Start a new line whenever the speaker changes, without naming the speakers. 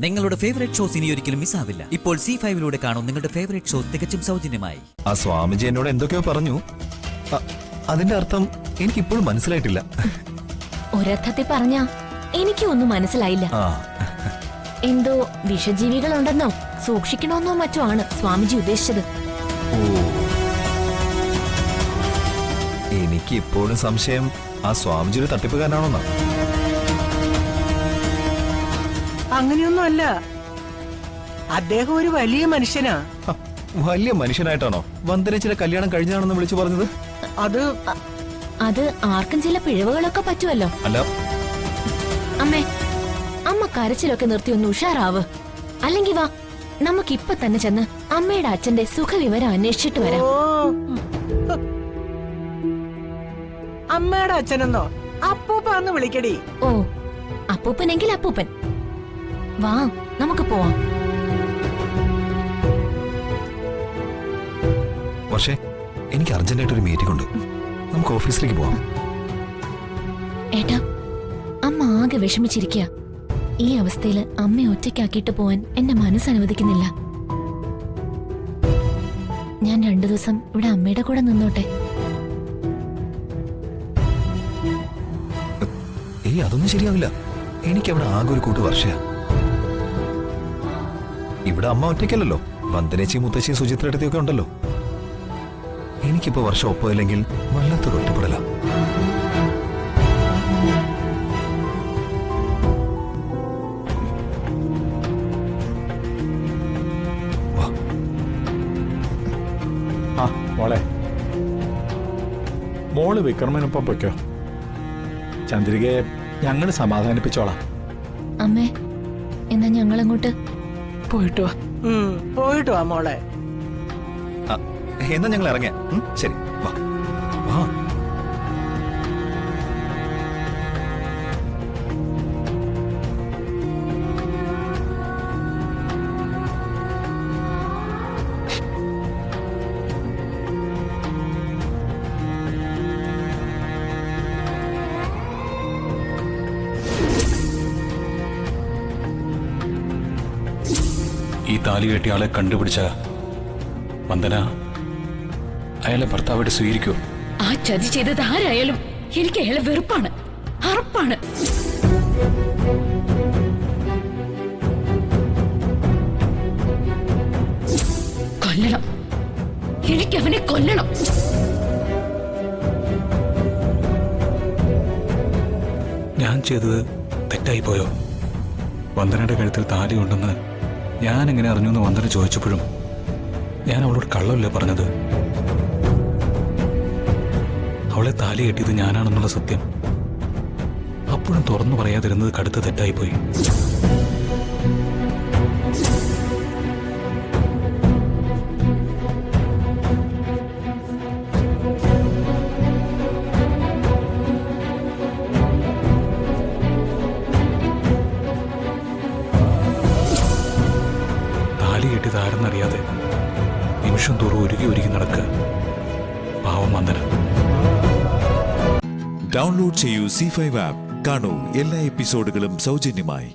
നിങ്ങളുടെ favourite shows ഇനി ഒരിക്കലും മിസ്സാവില്ല. ഇപ്പോൾ C5 കാണും നിങ്ങളുടെ ഫേവറേറ്റ് ഷോസ് തികച്ചും സൗജന്യമായി.
ആ സ്വാമിജി എന്നോട് എന്തൊക്കെയോ പറഞ്ഞു. അതിന്റെ അർത്ഥം എനിക്കിപ്പോഴും മനസ്സിലായിട്ടില്ല.
ഒരർത്ഥത്തിൽ പറഞ്ഞ എനിക്കും ഒന്നും മനസ്സിലായില്ല. എന്തോ വിഷജീവികളുണ്ടെന്നോ സൂക്ഷിക്കണമെന്നോ മറ്റോ ആണ് സ്വാമിജി ഉദ്ദേശിച്ചത്.
എനിക്ക് ഇപ്പോഴും സംശയം ആ സ്വാമിജി ഒരു തട്ടിപ്പുകാരനാണോന്നാ.
അങ്ങനെയൊന്നും അല്ല, അദ്ദേഹം ഒരു വലിയ മനുഷ്യനാ.
വലിയ മനുഷ്യനായിട്ടാണോ വന്ദനച്ചിലെ കല്യാണം കഴിഞ്ഞാണെന്ന് വിളിച്ചു പറഞ്ഞത്?
അത് ആർക്കും ചില പിഴവുകളൊക്കെ പറ്റുമല്ലോ.
അല്ല
അമ്മേ, അമ്മ കരച്ചിലൊക്കെ നിർത്തി ഒന്ന് ഉഷാറാവ്. അല്ലെങ്കിൽ വാ, നമുക്കിപ്പൊ തന്നെ ചെന്ന് അമ്മയുടെ അച്ഛന്റെ സുഖവിവരം അന്വേഷിച്ചിട്ട് വരാം.
അമ്മയുടെ അച്ഛനെന്നോ അപ്പൂപ്പാന്ന് വിളിക്കടി.
ഓ, അപ്പൂപ്പനെങ്കിൽ അപ്പൂപ്പൻ. വാ, നമുക്ക് പോവാം.
പക്ഷേ എനിക്ക് അർജന്റായിട്ട് ഒരു മീറ്റിംഗ് ഉണ്ട്. നമുക്ക് ഓഫീസിലേക്ക് പോവാം.
ഏട്ടാ, അമ്മ ആകെ വിഷമിച്ചിരിക്കുക. ഈ അവസ്ഥയില് അമ്മയെ ഒറ്റയ്ക്കാക്കിയിട്ട് പോവാൻ എന്റെ മനസ്സനുവദിക്കുന്നില്ല. ഞാൻ 2 ദിവസം ഇവിടെ അമ്മയുടെ കൂടെ നിന്നോട്ടെ.
അതൊന്നും ശരിയാവില്ല. എനിക്ക് അവിടെ ആകെ ഒരു കൂട്ട് വർഷയാ. ഇവിടെ അമ്മ ഒറ്റയ്ക്കല്ലോ, വന്ദനേച്ചി മുത്തശ്ശി സുചിത്രടുത്തൊക്കെ ഉണ്ടല്ലോ. എനിക്കിപ്പോ വർഷം ഒപ്പമില്ലെങ്കിൽ വല്ലാത്തൊരു ഒറ്റപ്പെടല.
മോളെ, മോള് വിക്രമനൊപ്പം പൊയ്ക്കോ. ചന്ദ്രികയെ ഞങ്ങൾ സമാധാനിപ്പിച്ചോളാം.
അമ്മേ, എന്നാ ഞങ്ങളങ്ങോട്ട്
പോയിട്ട് വാ മോളെ.
എന്നാ ഞങ്ങൾ ഇറങ്ങിയ ശരി. വാ വാ.
ഈ താലി കെട്ടിയ ആളെ കണ്ടുപിടിച്ച വന്ദന അയാളെ ഭർത്താവായിട്ട് സ്വീകരിക്കൂ.
ആ ചതി ചെയ്തത് ആരായാലും എനിക്ക് അയാളെ വെറുപ്പാണ്, അറപ്പാണ്. കൊല്ലണം, എനിക്ക് അവനെ കൊല്ലണം.
ഞാൻ ചെയ്തത് തെറ്റായി പോയോ? വന്ദനയുടെ കഴുത്തിൽ താലി ഉണ്ടെന്ന് ഞാൻ എങ്ങനെ അറിഞ്ഞു എന്ന് വന്ദന ചോദിച്ചപ്പോഴും ഞാൻ അവളോട് കള്ളമല്ലേ പറഞ്ഞത്? അവളെ താലി കെട്ടിയത് ഞാനാണെന്നുള്ള സത്യം അപ്പോഴും തുറന്നു പറയാതിരുന്നത് കടുത്ത തെറ്റായിപ്പോയി. താലി കെട്ടിയത് ആരെന്നറിയാതെ നിമിഷം തോറും ഒരുക്കി നടക്കുക പാവം വന്ദന.
ഡൗൺലോഡ് ചെയ്യൂ C5 ആപ്പ്. കാണൂ എല്ലാ എപ്പിസോഡുകളും സൗജന്യമായി.